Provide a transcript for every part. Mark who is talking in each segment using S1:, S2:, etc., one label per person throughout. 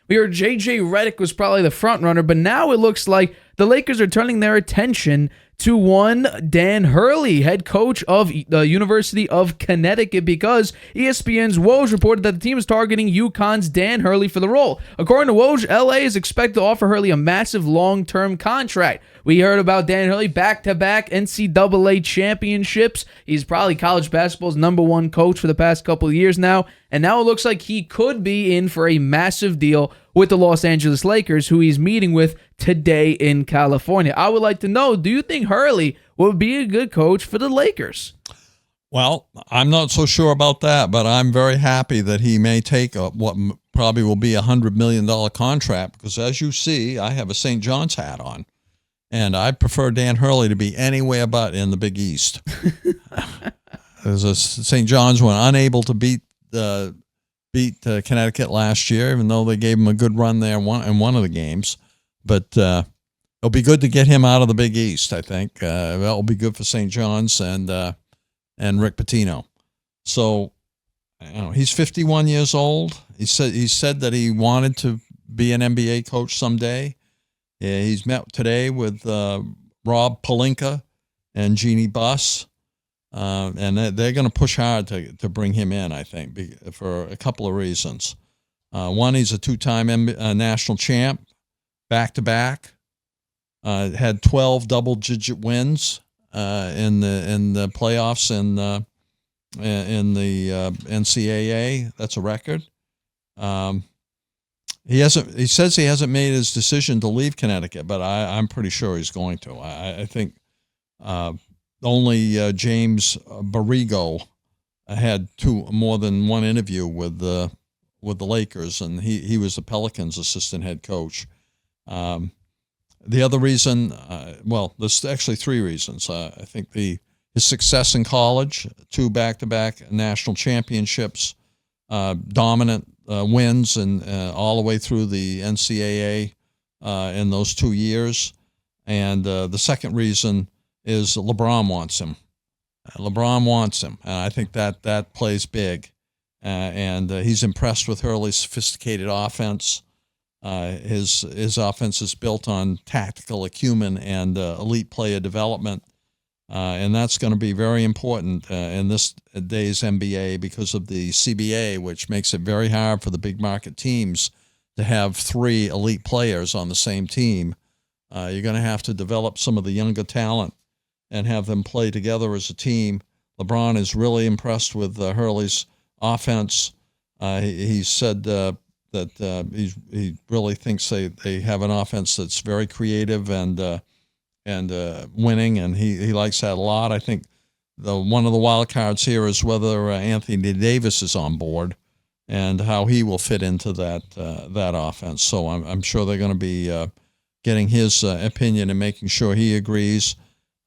S1: We heard J.J. Redick was probably the front runner, but now it looks like the Lakers are turning their attention to one Dan Hurley, head coach of the University of Connecticut, because ESPN's Woj reported that the team is targeting UConn's Dan Hurley for the role. According to Woj, LA is expected to offer Hurley a massive long-term contract. We heard about Dan Hurley, back-to-back NCAA championships. He's probably college basketball's #1 coach for the past couple of years now, and now it looks like he could be in for a massive deal with the Los Angeles Lakers, who he's meeting with today in California. I would like to know, do you think Hurley would be a good coach for the Lakers?
S2: Well, I'm not so sure about that, but I'm very happy that he may take what probably will be $100 million contract, because as you see, I have a St. John's hat on, and I prefer Dan Hurley to be anywhere but in the Big East. St. John's were unable to beat Connecticut last year, even though they gave him a good run there in one of the games. But it'll be good to get him out of the Big East, I think. That'll be good for St. John's and Rick Pitino. So, he's 51 years old. He said that he wanted to be an NBA coach someday. Yeah, he's met today with Rob Pelinka and Jeannie Buss. And they're going to push hard to bring him in, I think, for a couple of reasons. One, he's a two-time national champ, back-to-back. Had 12 double-digit wins in the playoffs in the NCAA. That's a record. He says he hasn't made his decision to leave Connecticut, but I'm pretty sure he's going to. I think. Only James Borrego had more than one interview with the Lakers, and he was the Pelicans' assistant head coach. The other reason, there's actually three reasons. I think his success in college, 2 back-to-back national championships, dominant wins, and all the way through the NCAA in those 2 years. And the second reason is LeBron wants him. LeBron wants him. And I think that plays big. And he's impressed with Hurley's sophisticated offense. His offense is built on tactical acumen and elite player development. And that's going to be very important in this day's NBA because of the CBA, which makes it very hard for the big market teams to have 3 elite players on the same team. You're going to have to develop some of the younger talent and have them play together as a team. LeBron is really impressed with Hurley's offense. He said that he really thinks they have an offense that's very creative and winning, and he likes that a lot. I think one of the wild cards here is whether Anthony Davis is on board and how he will fit into that offense. So I'm sure they're going to be getting his opinion and making sure he agrees.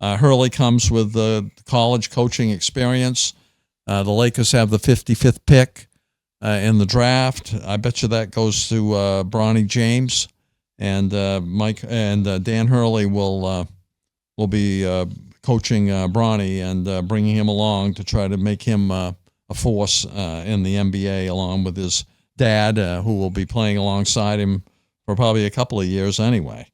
S2: Hurley comes with college coaching experience. The Lakers have the 55th pick in the draft. I bet you that goes to Bronny James, and Dan Hurley will be coaching Bronny and bringing him along to try to make him a force in the NBA, along with his dad, who will be playing alongside him for probably a couple of years anyway.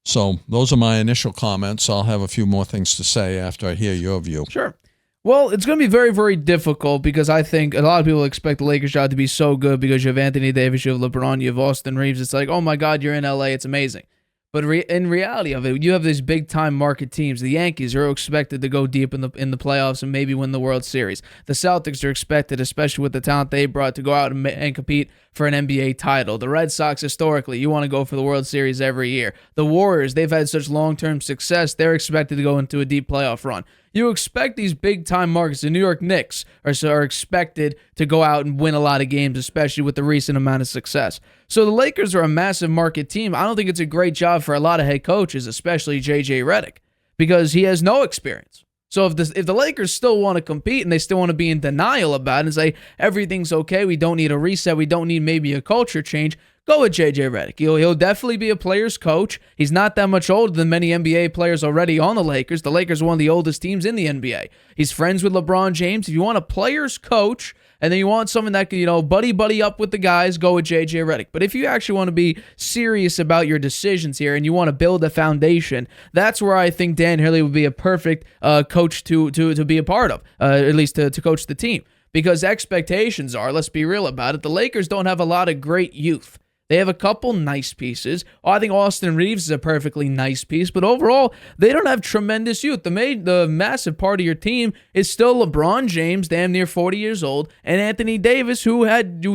S2: So those are my initial comments. I'll have a few more things to say after I hear your view.
S1: Sure. Well, it's going to be very, very difficult because I think a lot of people expect the Lakers job to be so good because you have Anthony Davis, you have LeBron, you have Austin Reeves. It's like, oh my God, you're in LA. It's amazing. But in reality of it, you have these big-time market teams. The Yankees are expected to go deep in the playoffs and maybe win the World Series. The Celtics are expected, especially with the talent they brought, to go out and compete for an NBA title. The Red Sox, historically, you want to go for the World Series every year. The Warriors, they've had such long-term success, they're expected to go into a deep playoff run. You expect these big-time markets. The New York Knicks are expected to go out and win a lot of games, especially with the recent amount of success. So the Lakers are a massive market team. I don't think it's a great job for a lot of head coaches, especially J.J. Redick, because he has no experience. So if the Lakers still want to compete and they still want to be in denial about it and say everything's okay, we don't need a reset, we don't need maybe a culture change, go with J.J. Redick. He'll definitely be a player's coach. He's not that much older than many NBA players already on the Lakers. The Lakers are one of the oldest teams in the NBA. He's friends with LeBron James. If you want a player's coach and then you want someone that can, buddy up with the guys, go with JJ Redick. But if you actually want to be serious about your decisions here and you want to build a foundation, that's where I think Dan Hurley would be a perfect coach to be a part of, at least to coach the team. Because expectations are, let's be real about it, the Lakers don't have a lot of great youth. They have a couple nice pieces. I think Austin Reeves is a perfectly nice piece, but overall, they don't have tremendous youth. The massive part of your team is still LeBron James, damn near 40 years old, and Anthony Davis, who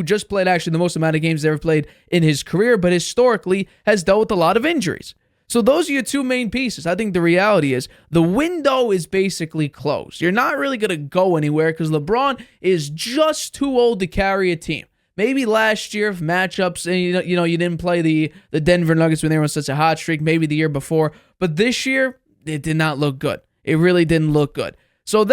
S1: just played actually the most amount of games ever played in his career, but historically has dealt with a lot of injuries. So those are your two main pieces. I think the reality is the window is basically closed. You're not really going to go anywhere because LeBron is just too old to carry a team. Maybe last year, if matchups, and you didn't play the Denver Nuggets when they were on such a hot streak, maybe the year before. But this year, it did not look good. It really didn't look good. So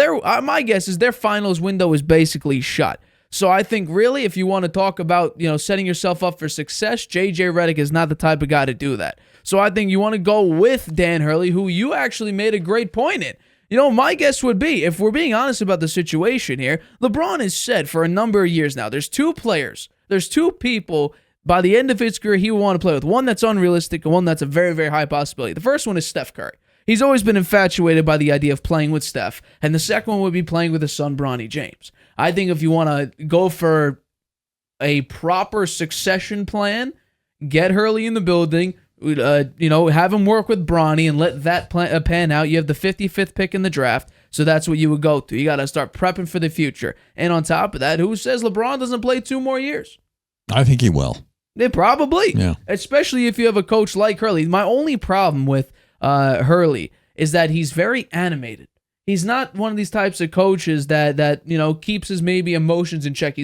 S1: my guess is their finals window is basically shut. So I think really, if you want to talk about setting yourself up for success, JJ Redick is not the type of guy to do that. So I think you want to go with Dan Hurley, who you actually made a great point in. My guess would be, if we're being honest about the situation here, LeBron has said for a number of years now, there's two people by the end of his career he will want to play with. One that's unrealistic and one that's a very, very high possibility. The first one is Steph Curry. He's always been infatuated by the idea of playing with Steph, and the second one would be playing with his son, Bronny James. I think if you want to go for a proper succession plan, get Hurley in the building, have him work with Bronny and let that pan out. You have the 55th pick in the draft, so that's what you would go to. You got to start prepping for the future. And on top of that, who says LeBron doesn't play 2 more years?
S2: I think he will.
S1: Probably.
S2: Yeah. Especially
S1: if you have a coach like Hurley. My only problem with Hurley is that he's very animated. He's not one of these types of coaches that keeps his maybe emotions in check.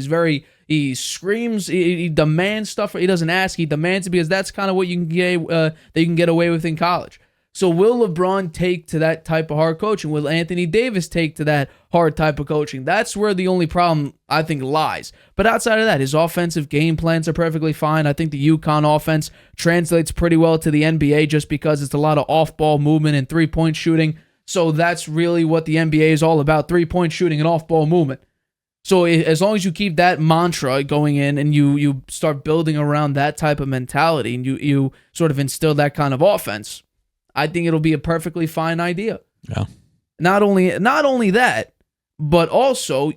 S1: He screams, he demands stuff. He doesn't ask, he demands it because that's kind of what you can get away with in college. So will LeBron take to that type of hard coaching? Will Anthony Davis take to that hard type of coaching? That's where the only problem, I think, lies. But outside of that, his offensive game plans are perfectly fine. I think the UConn offense translates pretty well to the NBA just because it's a lot of off-ball movement and three-point shooting. So that's really what the NBA is all about, three-point shooting and off-ball movement. So as long as you keep that mantra going in and you start building around that type of mentality and you sort of instill that kind of offense, I think it'll be a perfectly fine idea.
S2: Yeah.
S1: Not only that, but also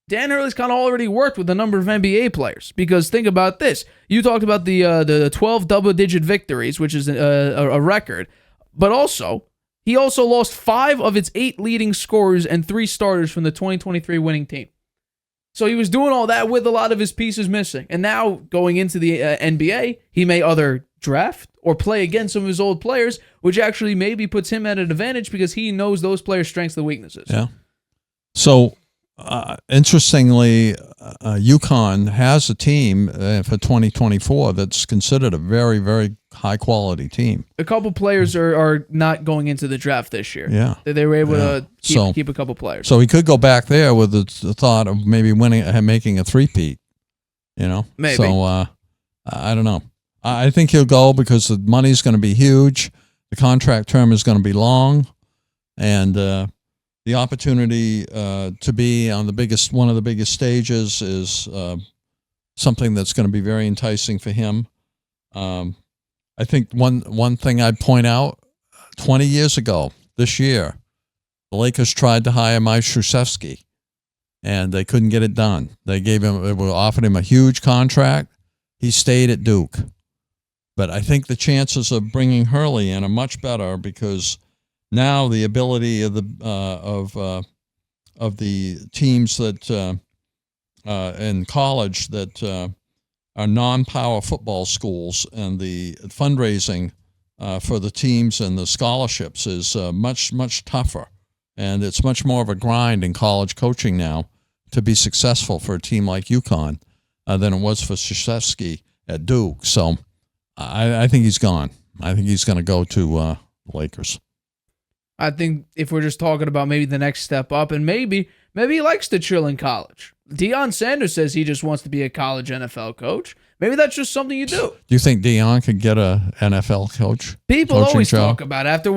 S1: Dan Hurley's kind of already worked with a number of NBA players. Because think about this. You talked about the 12 double-digit victories, which is a record. But also, he also lost 5 of its 8 leading scorers and 3 starters from the 2023 winning team. So he was doing all that with a lot of his pieces missing. And now going into the NBA, he may either draft or play against some of his old players, which actually maybe puts him at an advantage because he knows those players' strengths and weaknesses.
S2: Yeah. So, interestingly, UConn has a team for 2024 that's considered a very, very high-quality team.
S1: A couple players are not going into the draft this year.
S2: Yeah.
S1: They were able to keep a couple players.
S2: So he could go back there with the thought of maybe making a three-peat,
S1: Maybe.
S2: So, I don't know. I think he'll go because the money's going to be huge. The contract term is going to be long. And the opportunity to be on one of the biggest stages is something that's going to be very enticing for him. I think one thing I'd point out, 20 years ago, this year, the Lakers tried to hire Mike Krzyzewski, and they couldn't get it done. They offered him a huge contract. He stayed at Duke. But I think the chances of bringing Hurley in are much better because now the ability of the teams that in college that are non-power football schools and the fundraising for the teams and the scholarships is much tougher, and it's much more of a grind in college coaching now to be successful for a team like UConn than it was for Krzyzewski at Duke. So I think he's gone. I think he's going to go to the Lakers.
S1: I think if we're just talking about maybe the next step up, and maybe he likes to chill in college. Deion Sanders says he just wants to be a college NFL coach. Maybe that's just something you do.
S2: Do you think Deion could get a NFL coach?
S1: People always talk about it. After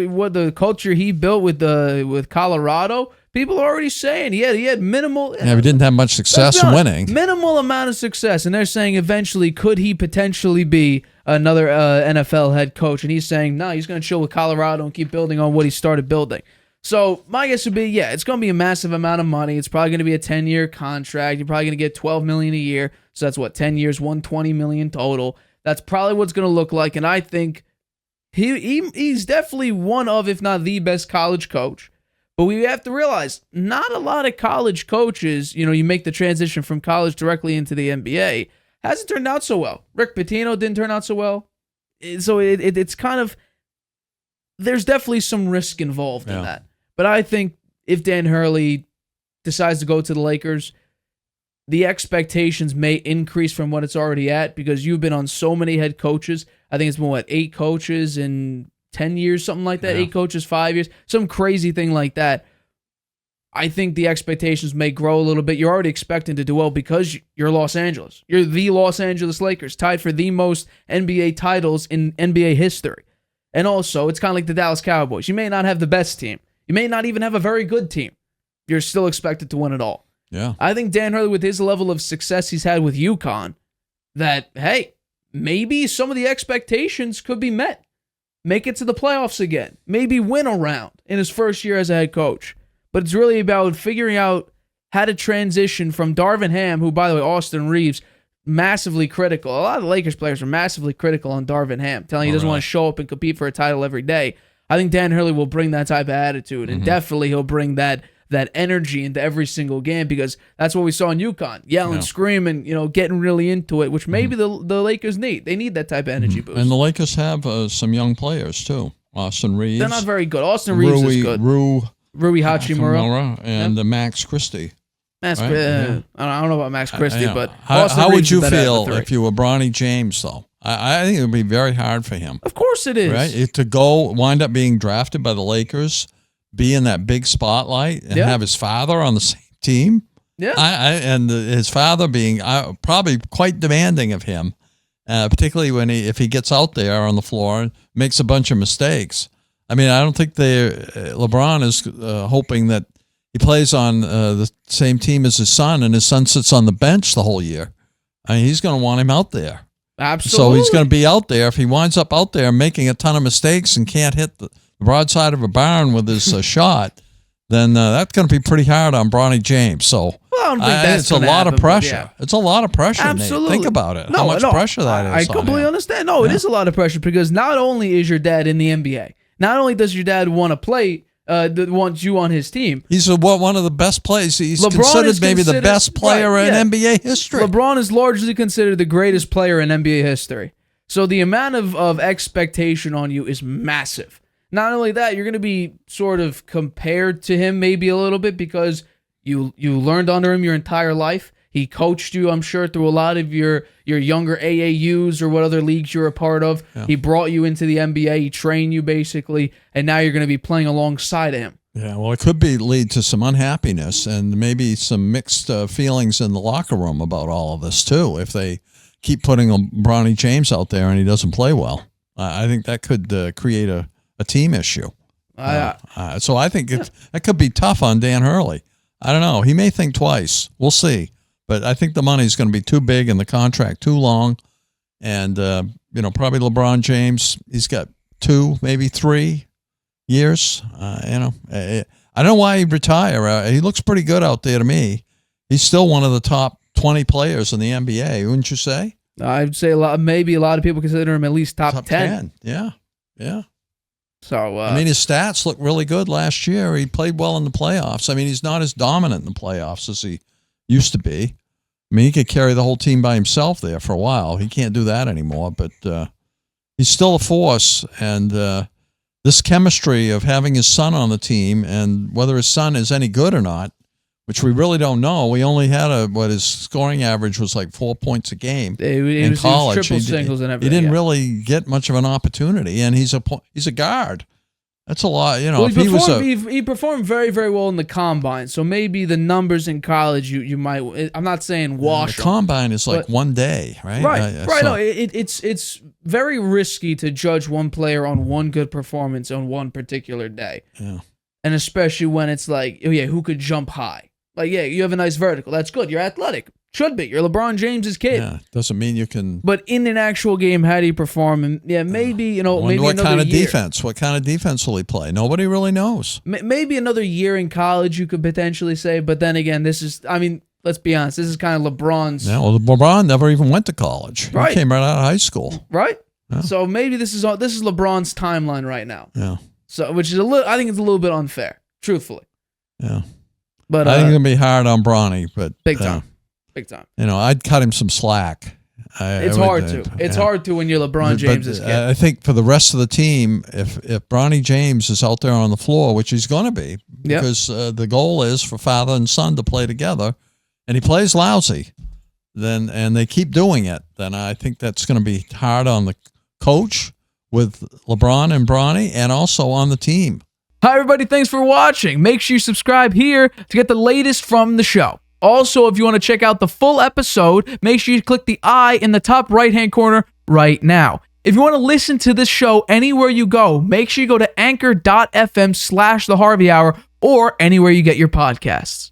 S1: what the culture he built with Colorado, People are already saying he had minimal.
S2: Yeah, we didn't have much success winning.
S1: Minimal amount of success, and they're saying eventually could he potentially be another NFL head coach? And he's saying no, he's going to chill with Colorado and keep building on what he started building. So my guess would be, yeah, it's going to be a massive amount of money. It's probably going to be a 10-year contract. You're probably going to get $12 million a year. So that's what, 10 years, $120 million total. That's probably what it's going to look like. And I think he's definitely one of, if not the best college coach. But we have to realize, not a lot of college coaches, you make the transition from college directly into the NBA, hasn't turned out so well. Rick Pitino didn't turn out so well. So it's kind of, there's definitely some risk involved in that. But I think if Dan Hurley decides to go to the Lakers, the expectations may increase from what it's already at, because you've been on so many head coaches. I think it's been, 8 coaches in 10 years, something like that. 8 coaches, 5 years, some crazy thing like that. I think the expectations may grow a little bit. You're already expecting to do well because you're Los Angeles. You're the Los Angeles Lakers, tied for the most NBA titles in NBA history. And also, it's kind of like the Dallas Cowboys. You may not have the best team. You may not even have a very good team. You're still expected to win it all.
S2: Yeah.
S1: I think Dan Hurley, with his level of success he's had with UConn, that, hey, maybe some of the expectations could be met. Make it to the playoffs again. Maybe win a round in his first year as a head coach. But it's really about figuring out how to transition from Darvin Ham, who, by the way, Austin Reeves, massively critical. A lot of the Lakers players are massively critical on Darvin Ham, telling he doesn't want to show up and compete for a title every day. I think Dan Hurley will bring that type of attitude, and definitely he'll bring that energy into every single game, because that's what we saw in UConn, yelling, screaming, getting really into it, which maybe the Lakers need. They need that type of energy boost.
S2: And the Lakers have some young players too. Austin Reeves.
S1: They're not very good. Austin Reeves is good. Rui Hachimura
S2: and Max Christie.
S1: I don't know about Max Christie, but
S2: how would you feel if you were Bronny James, though? I think it would be very hard for him.
S1: Of course it is.
S2: Right? To wind up being drafted by the Lakers, be in that big spotlight, and have his father on the same team.
S1: Yeah.
S2: And his father being probably quite demanding of him, particularly if he gets out there on the floor and makes a bunch of mistakes. I mean, I don't think LeBron is hoping that he plays on the same team as his son, and his son sits on the bench the whole year. I mean, he's going to want him out there.
S1: Absolutely.
S2: So he's going to be out there. If he winds up out there making a ton of mistakes and can't hit the broadside of a barn with his shot, then that's going to be pretty hard on Bronny James. So it's a lot of pressure. Yeah. It's a lot of pressure.
S1: Absolutely.
S2: Nate. Think about it. How much pressure that is.
S1: I completely understand. No, it is a lot of pressure, because not only is your dad in the NBA, not only does your dad want to play, wants you on his team.
S2: He's one of the best players. He's considered maybe the best player in NBA history.
S1: LeBron is largely considered the greatest player in NBA history. So the amount of expectation on you is massive. Not only that, you're going to be sort of compared to him maybe a little bit, because you learned under him your entire life. He coached you, I'm sure, through a lot of your younger AAUs or what other leagues you're a part of. Yeah. He brought you into the NBA. He trained you, basically, and now you're going to be playing alongside him.
S2: Yeah, well, it could lead to some unhappiness and maybe some mixed feelings in the locker room about all of this, too, if they keep putting Bronny James out there and he doesn't play well. I think that could create a team issue. So I think that could be tough on Dan Hurley. I don't know. He may think twice. We'll see. But I think the money's going to be too big and the contract too long. And, probably LeBron James, he's got 2, maybe 3 years. I don't know why he'd retire. He looks pretty good out there to me. He's still one of the top 20 players in the NBA, wouldn't you say?
S1: I'd say a lot of people consider him at least top 10.
S2: Yeah.
S1: So
S2: his stats look really good last year. He played well in the playoffs. I mean, he's not as dominant in the playoffs as he used to be. I mean, he could carry the whole team by himself there for a while. He can't do that anymore, but he's still a force. And this chemistry of having his son on the team, and whether his son is any good or not, which we really don't know. We only had his scoring average was like 4 points a game in college.
S1: He was triple singles and everything.
S2: He didn't really get much of an opportunity, and he's a guard. That's a lot,
S1: Well, he performed very, very well in the combine. So maybe the numbers in college, you might. I'm not saying wash.
S2: The combine is like 1 day, right?
S1: Right. No, it's very risky to judge one player on one good performance on one particular day.
S2: Yeah.
S1: And especially when it's like, oh yeah, who could jump high? Like, yeah, you have a nice vertical. That's good. You're athletic. Should be. You're LeBron James's kid.
S2: Yeah, doesn't mean you can.
S1: But in an actual game, how do you perform? And yeah, maybe, maybe
S2: what
S1: another
S2: kind of
S1: year.
S2: defense? What kind of defense will he play? Nobody really knows.
S1: Maybe another year in college, you could potentially say. But then again, let's be honest. This is kind of LeBron's.
S2: Yeah, well, LeBron never even went to college.
S1: Right.
S2: He came right out of high school.
S1: Right.
S2: Yeah.
S1: So maybe this is LeBron's timeline right now.
S2: Yeah.
S1: So, which is I think it's a little bit unfair, truthfully.
S2: Yeah.
S1: But
S2: I think it's gonna be hard on Bronny, but
S1: big time. Big time.
S2: I'd cut him some slack.
S1: It's hard to. It's hard to when you're LeBron James's kid.
S2: I think for the rest of the team, if Bronny James is out there on the floor, which he's going to be, because the goal is for father and son to play together, and he plays lousy, and they keep doing it, then I think that's going to be hard on the coach with LeBron and Bronny, and also on the team.
S1: Hi, everybody. Thanks for watching. Make sure you subscribe here to get the latest from the show. Also, if you want to check out the full episode, make sure you click the I in the top right-hand corner right now. If you want to listen to this show anywhere you go, make sure you go to anchor.fm/The Harvey Hour or anywhere you get your podcasts.